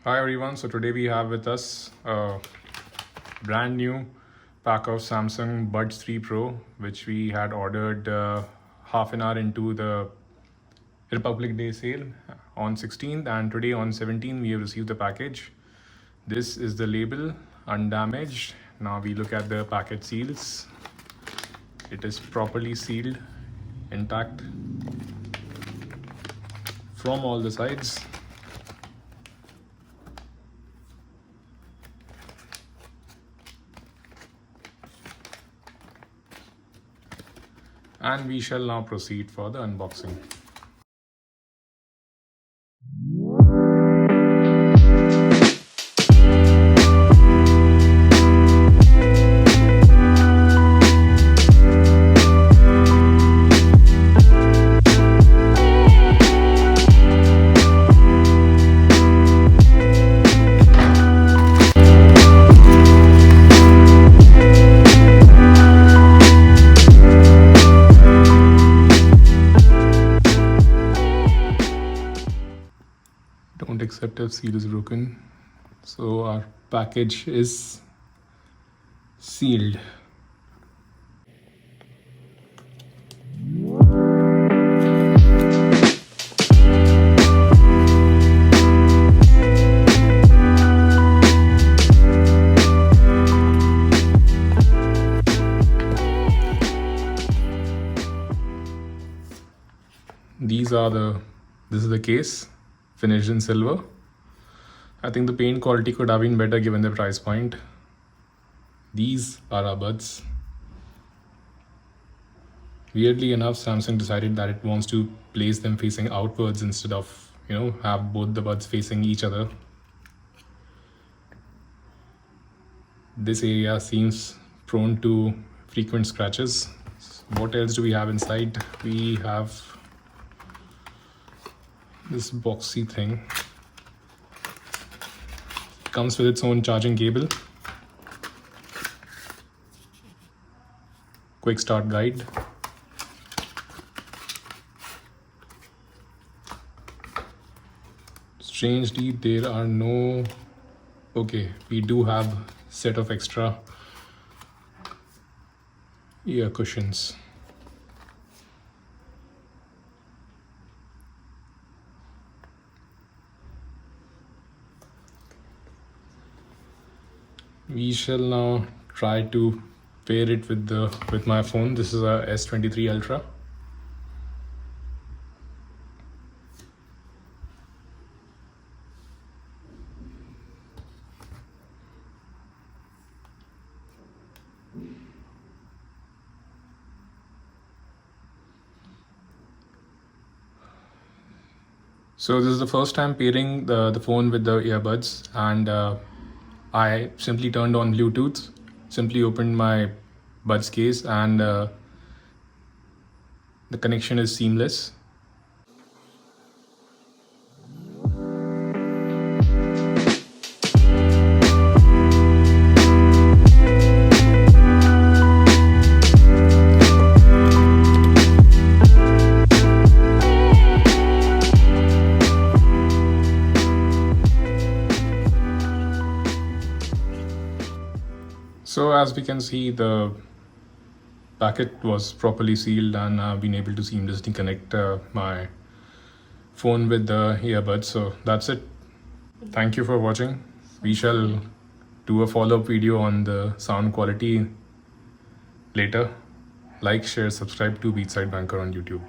Hi everyone, so today we have with us a brand new pack of Samsung Buds 3 Pro, which we had ordered half an hour into the Republic Day sale on 16th, and today on 17th we have received the package. This is the label, undamaged. Now we look at the packet seals. It is properly sealed, intact from all the sides. And we shall now proceed for the unboxing. Don't accept if seal is broken. So our package is sealed. This is the case, finished in silver. I think the paint quality could have been better given the price point. These are our buds. Weirdly enough, Samsung decided that it wants to place them facing outwards instead of, have both the buds facing each other. This area seems prone to frequent scratches. What else do we have inside? We have this boxy thing. It comes with its own charging cable, quick start guide, strangely there are no, we do have set of extra ear cushions. We shall now try to pair it with my phone. This is a S23 Ultra. So this is the first time pairing the phone with the earbuds, and I simply turned on Bluetooth, simply opened my buds case, and the connection is seamless. So as we can see, the packet was properly sealed, and I've been able to seamlessly connect my phone with the earbuds. So that's it. Thank you for watching. We shall do a follow-up video on the sound quality later. Like, share, subscribe to Beatside Banker on YouTube.